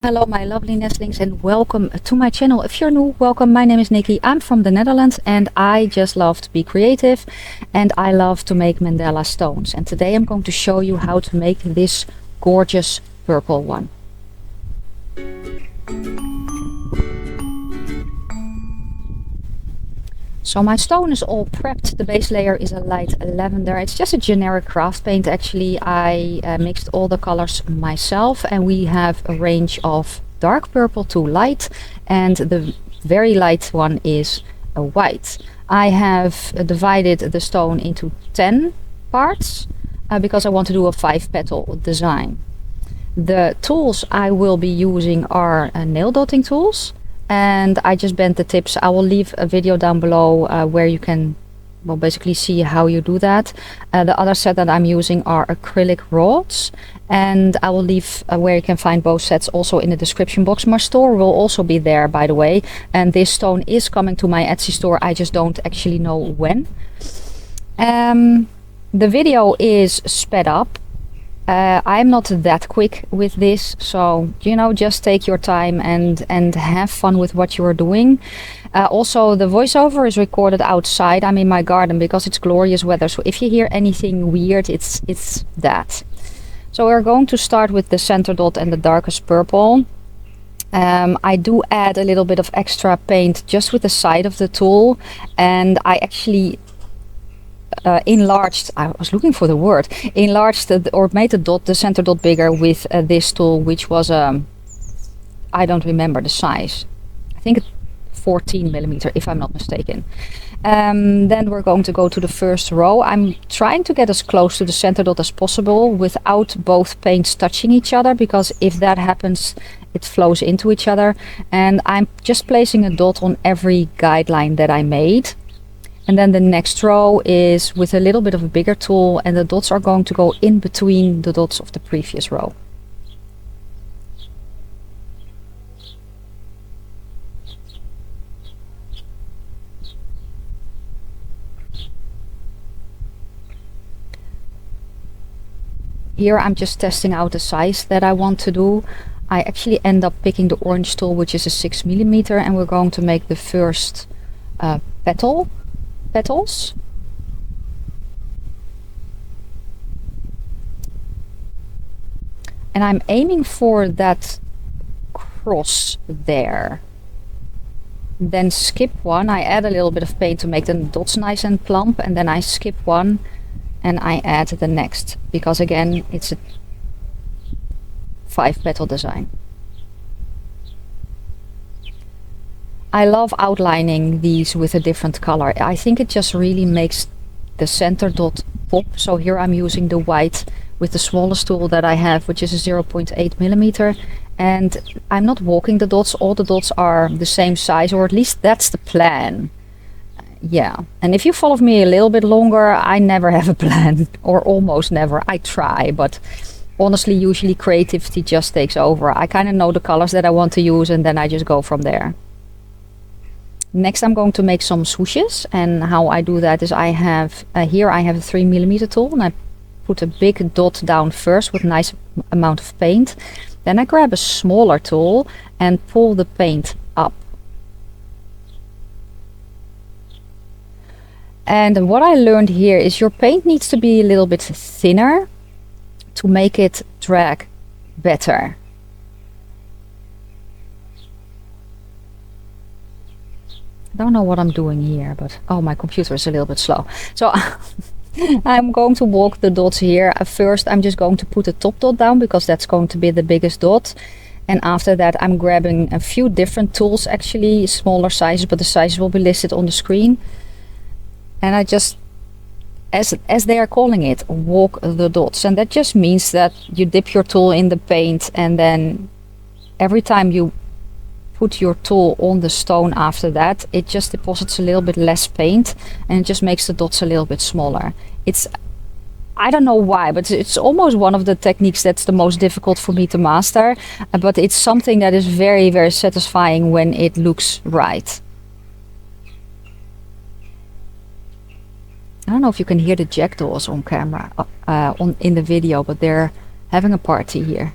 Hello my lovely nestlings and welcome to my channel. If you're new, welcome. My name is Nikki. I'm from the Netherlands and I just love to be creative and I love to make mandala stones. And today I'm going to show you how to make this gorgeous purple one. So my stone is all prepped. The base layer is a light lavender. It's just a generic craft paint actually. I mixed all the colors myself and we have a range of dark purple to light and the very light one is a white. I have divided the stone into 10 parts because I want to do a 5-petal design. The tools I will be using are nail dotting tools. And I just bent the tips. I will leave a video down below where you can basically see how you do that. The other set that I'm using are acrylic rods, and I will leave where you can find both sets also in the description box. My store will also be there, by the way, and this stone is coming to my Etsy store. I just don't actually know when. The video is sped up. I'm not that quick with this, so you know, just take your time and have fun with what you are doing. Also, the voiceover is recorded outside. I'm in my garden because it's glorious weather, so if you hear anything weird, it's that. So we're going to start with the center dot and the darkest purple. I do add a little bit of extra paint just with the side of the tool, and I actually enlarged, I was looking for the word, enlarged or made the center dot bigger with this tool, which was I don't remember the size. I think it's 14 millimeter if I'm not mistaken. Then we're going to go to the first row. I'm trying to get as close to the center dot as possible without both paints touching each other, because if that happens it flows into each other, and I'm just placing a dot on every guideline that I made. And then the next row is with a little bit of a bigger tool, and the dots are going to go in between the dots of the previous row. Here I'm just testing out the size that I want to do. I actually end up picking the orange tool, which is a 6 millimeter, and we're going to make the first petals. And I'm aiming for that cross there. Then skip one. I add a little bit of paint to make the dots nice and plump, and then I skip one and I add the next, because again it's a 5-petal design. I love outlining these with a different color. I think it just really makes the center dot pop. So here I'm using the white with the smallest tool that I have, which is a 0.8 millimeter. And I'm not walking the dots. All the dots are the same size, or at least that's the plan. Yeah, and if you follow me a little bit longer, I never have a plan, or almost never. I try, but honestly, usually creativity just takes over. I kind of know the colors that I want to use, and then I just go from there. Next I'm going to make some swooshes, and how I do that is I have here I have a 3 millimeter tool, and I put a big dot down first with a nice amount of paint. Then I grab a smaller tool and pull the paint up. And what I learned here is your paint needs to be a little bit thinner to make it drag better. I don't know what I'm doing here, but oh, my computer is a little bit slow. So I'm going to walk the dots here. First I'm just going to put the top dot down because that's going to be the biggest dot, and after that I'm grabbing a few different tools, actually smaller sizes, but the sizes will be listed on the screen, and I just, as they are calling it, walk the dots. And that just means that you dip your tool in the paint, and then every time you put your tool on the stone after that, it just deposits a little bit less paint and it just makes the dots a little bit smaller. It's, I don't know why, but it's almost one of the techniques that's the most difficult for me to master, but it's something that is very, very satisfying when it looks right. I don't know if you can hear the jackdaws on camera, in the video, but they're having a party here.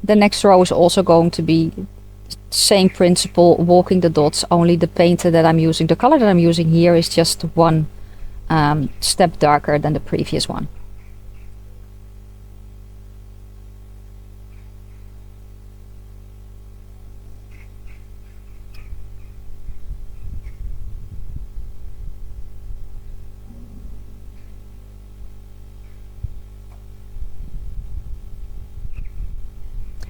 The next row is also going to be same principle, walking the dots, only the paint that I'm using, the color that I'm using here is just one step darker than the previous one.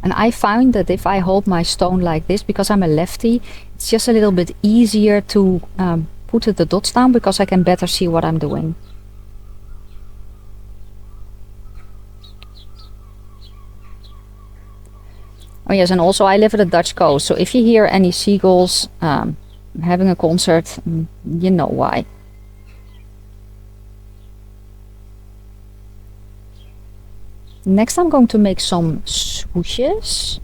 And I find that if I hold my stone like this, because I'm a lefty, it's just a little bit easier to put the dots down because I can better see what I'm doing. Oh yes, and also I live at the Dutch coast, so if you hear any seagulls having a concert, you know why. Next I'm going to make some swooshes,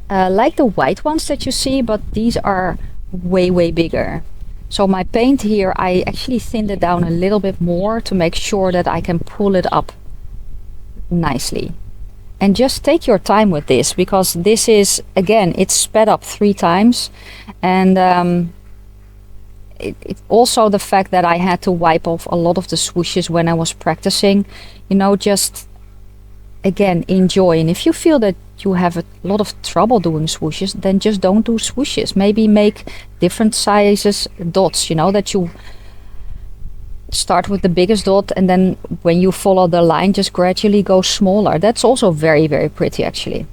like the white ones that you see, but these are way bigger. So my paint here, I actually thinned it down a little bit more to make sure that I can pull it up nicely. And just take your time with this, because this is, again, it's sped up 3 times. And it also the fact that I had to wipe off a lot of the swooshes when I was practicing, you know, just again enjoy. And if you feel that you have a lot of trouble doing swooshes, then just don't do swooshes. Maybe make different sizes dots, you know, that you start with the biggest dot and then when you follow the line just gradually go smaller. That's also very pretty actually.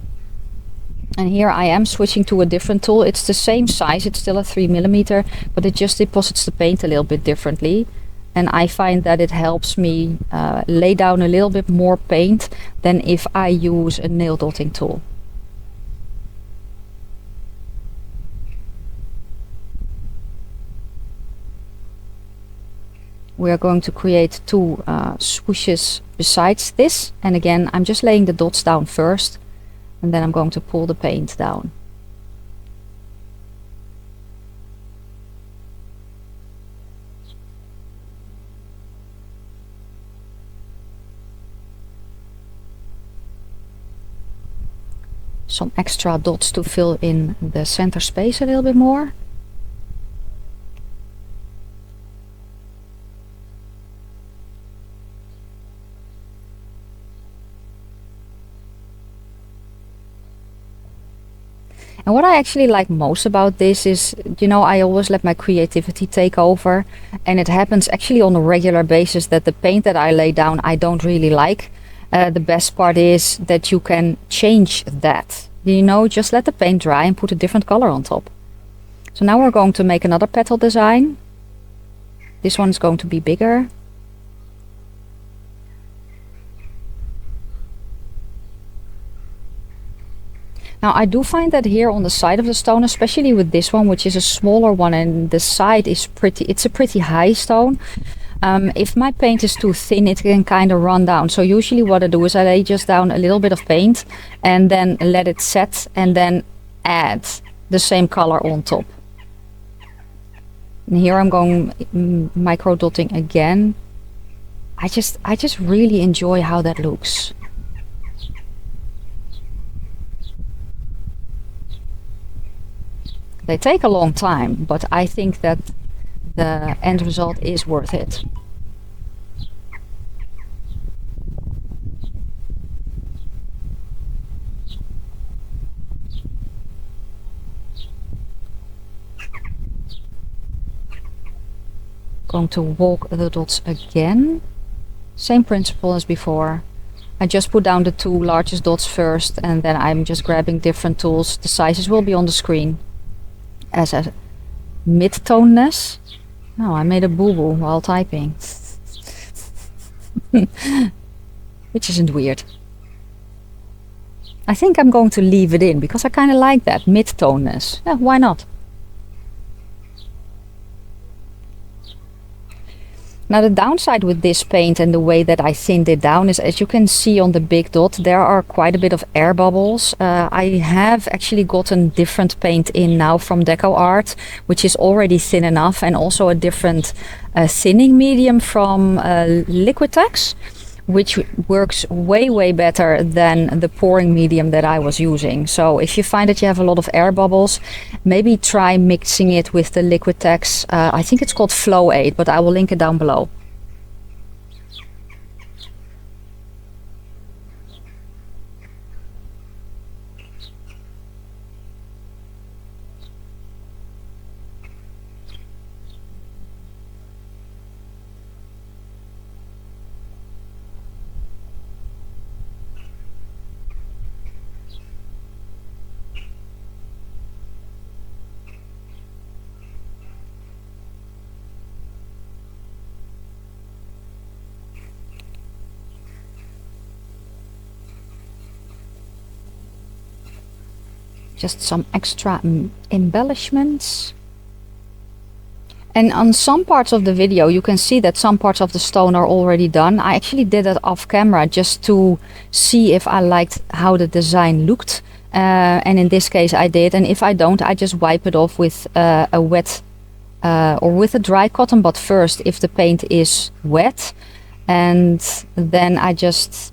And here I am switching to a different tool. It's the same size, it's still a 3mm, but it just deposits the paint a little bit differently. And I find that it helps me lay down a little bit more paint than if I use a nail dotting tool. We are going to create 2 swooshes besides this. And again, I'm just laying the dots down first, and then I'm going to pull the paint down. Some extra dots to fill in the center space a little bit more. And what I actually like most about this is, you know, I always let my creativity take over, and it happens actually on a regular basis that the paint that I lay down I don't really like. The best part is that you can change that. You know, just let the paint dry and put a different color on top. So now we're going to make another petal design. This one's going to be bigger. Now I do find that here on the side of the stone, especially with this one, which is a smaller one, and the side is pretty, it's a pretty high stone. If my paint is too thin, it can kind of run down. So usually what I do is I lay just down a little bit of paint and then let it set and then add the same color on top. And here I'm going micro dotting again. I just really enjoy how that looks. They take a long time, but I think that the end result is worth it. Going to walk the dots again. Same principle as before. I just put down the 2 largest dots first, and then I'm just grabbing different tools. The sizes will be on the screen as a mid-toneness. No, I made a boo-boo while typing. Which isn't weird. I think I'm going to leave it in because I kind of like that mid-toneness. Yeah, why not? Now the downside with this paint and the way that I thinned it down is, as you can see on the big dot, there are quite a bit of air bubbles. I have actually gotten different paint in now from Deco Art, which is already thin enough, and also a different thinning medium from Liquitex, which works way better than the pouring medium that I was using. So if you find that you have a lot of air bubbles, maybe try mixing it with the Liquitex. I think it's called Flow Aid, but I will link it down below. Just some extra embellishments. And on some parts of the video you can see that some parts of the stone are already done. I actually did that off camera just to see if I liked how the design looked. And in this case I did. And if I don't, I just wipe it off with a wet or with a dry cotton bud first if the paint is wet. And then I just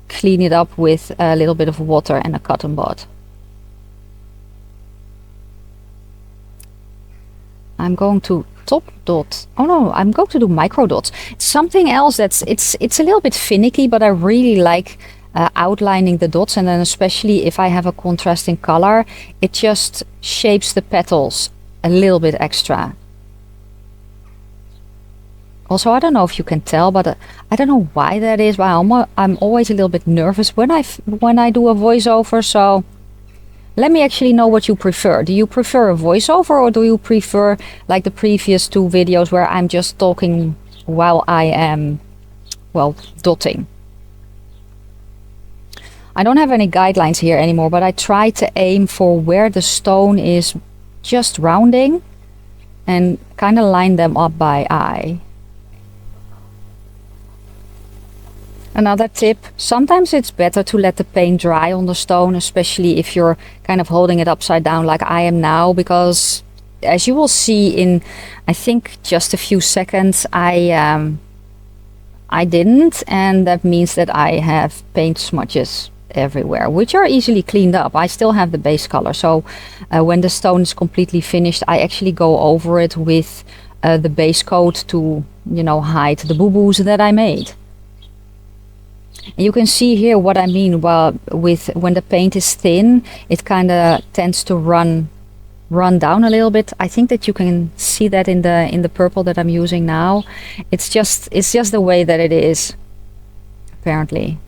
clean it up with a little bit of water and a cotton bud. I'm going to top dot. Oh no, I'm going to do micro dots. Something else that's it's a little bit finicky, but I really like outlining the dots, and then especially if I have a contrasting color, it just shapes the petals a little bit extra. Also, I don't know if you can tell, but I don't know why that is, but I'm always a little bit nervous when I do a voiceover. So let me actually know what you prefer. Do you prefer a voiceover, or do you prefer like the previous two videos where I'm just talking while I am, well, dotting? I don't have any guidelines here anymore, but I try to aim for where the stone is just rounding and kind of line them up by eye. Another tip, sometimes it's better to let the paint dry on the stone, especially if you're kind of holding it upside down like I am now, because as you will see in, I think, just a few seconds, I didn't, and that means that I have paint smudges everywhere, which are easily cleaned up. I still have the base color, so when the stone is completely finished, I actually go over it with the base coat to, you know, hide the boo-boos that I made. And you can see here what I mean. Well, with when the paint is thin, it kind of tends to run down a little bit. I think that you can see that in the purple that I'm using now. It's just the way that it is, apparently.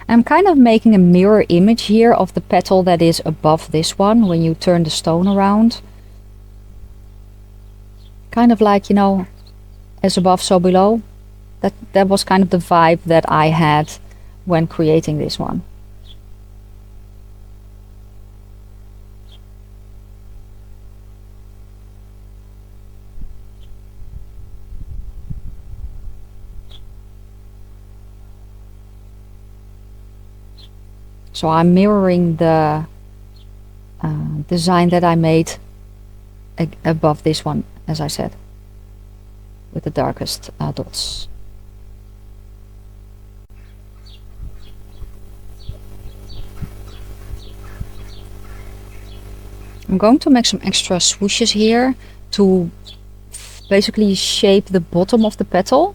I'm kind of making a mirror image here of the petal that is above this one when you turn the stone around. Kind of like, you know, as above, so below. That was kind of the vibe that I had when creating this one. So I'm mirroring the design that I made above this one, as I said, with the darkest dots. I'm going to make some extra swooshes here to basically shape the bottom of the petal.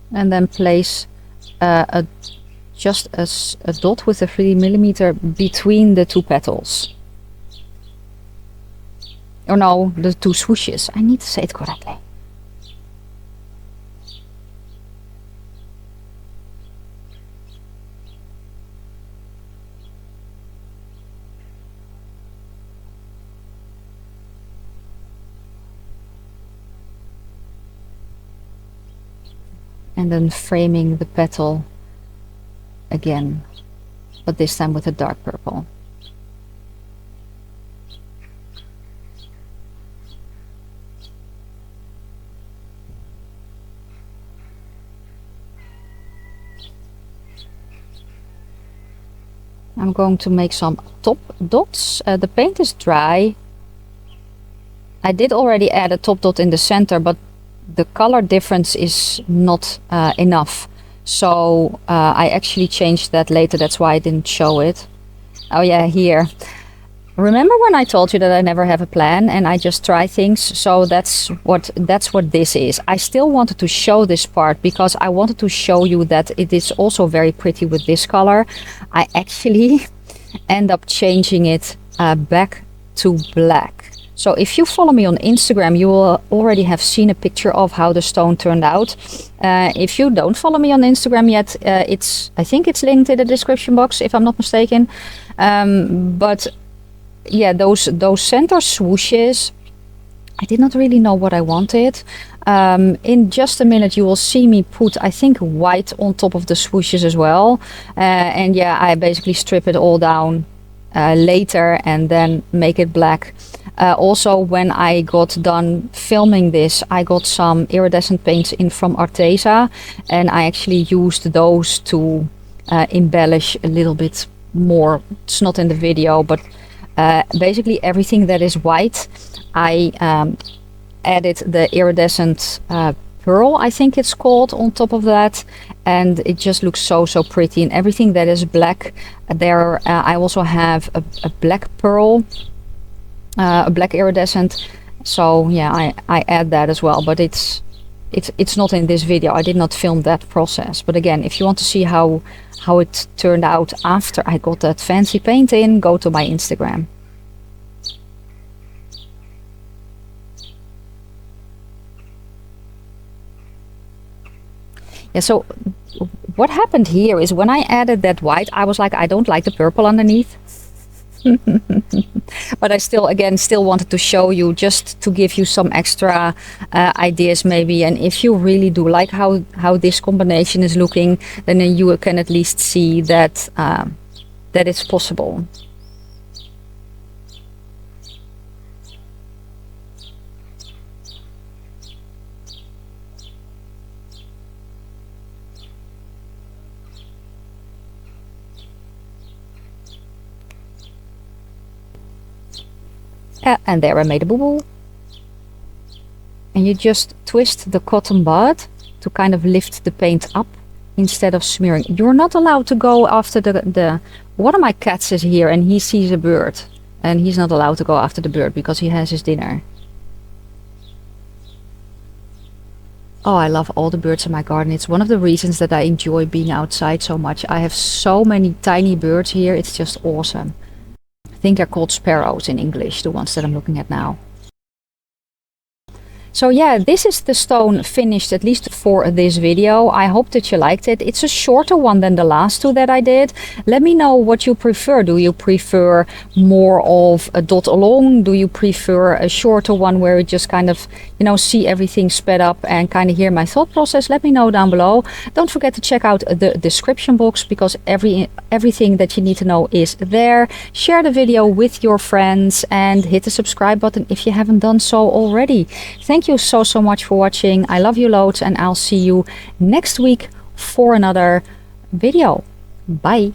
And then place just a dot with a 3mm between the two petals. Or no, the two swooshes. I need to say it correctly. and then framing the petal again, but this time with a dark purple. I'm going to make some top dots. The paint is dry. I did already add a top dot in the center, but the color difference is not enough. So I actually changed that later. That's why I didn't show it. Oh yeah, here. Remember when I told you that I never have a plan and I just try things? So that's what this is. I still wanted to show this part because I wanted to show you that it is also very pretty with this color. I actually end up changing it back to black. So if you follow me on Instagram, you will already have seen a picture of how the stone turned out. If you don't follow me on Instagram yet, I think it's linked in the description box if I'm not mistaken. But yeah, those center swooshes, I did not really know what I wanted. In just a minute you will see me put, I think, white on top of the swooshes as well. And yeah, I basically strip it all down later and then make it black. Also, when I got done filming this, I got some iridescent paints in from Arteza, and I actually used those to embellish a little bit more. It's not in the video, but basically everything that is white, I added the iridescent pearl, I think it's called, on top of that, and it just looks so pretty. And everything that is black, there I also have a black pearl, a black iridescent. So yeah, I add that as well, but it's not in this video. I did not film that process. But again, if you want to see how it turned out after I got that fancy paint in, go to my Instagram. Yeah, so what happened here is when I added that white, I was like, I don't like the purple underneath. But I still wanted to show you, just to give you some extra ideas maybe. And if you really do like how this combination is looking, then you can at least see that that it's possible. And there I made a boo-boo. And you just twist the cotton bud to kind of lift the paint up instead of smearing. You're not allowed to go after the one of my cats is here and he sees a bird, and he's not allowed to go after the bird because he has his dinner. Oh, I love all the birds in my garden. It's one of the reasons that I enjoy being outside so much. I have so many tiny birds here. It's just awesome. I think they're called sparrows in English, the ones that I'm looking at now. So yeah, this is the stone finished, at least for this video. I hope that you liked it. It's a shorter one than the last two that I did. Let me know what you prefer. Do you prefer more of a dot along? Do you prefer a shorter one where you just kind of, you know, see everything sped up and kind of hear my thought process? Let me know down below. Don't forget to check out the description box because everything that you need to know is there. Share the video with your friends and hit the subscribe button if you haven't done so already. Thank you so much for watching. I love you loads, and I'll see you next week for another video. Bye.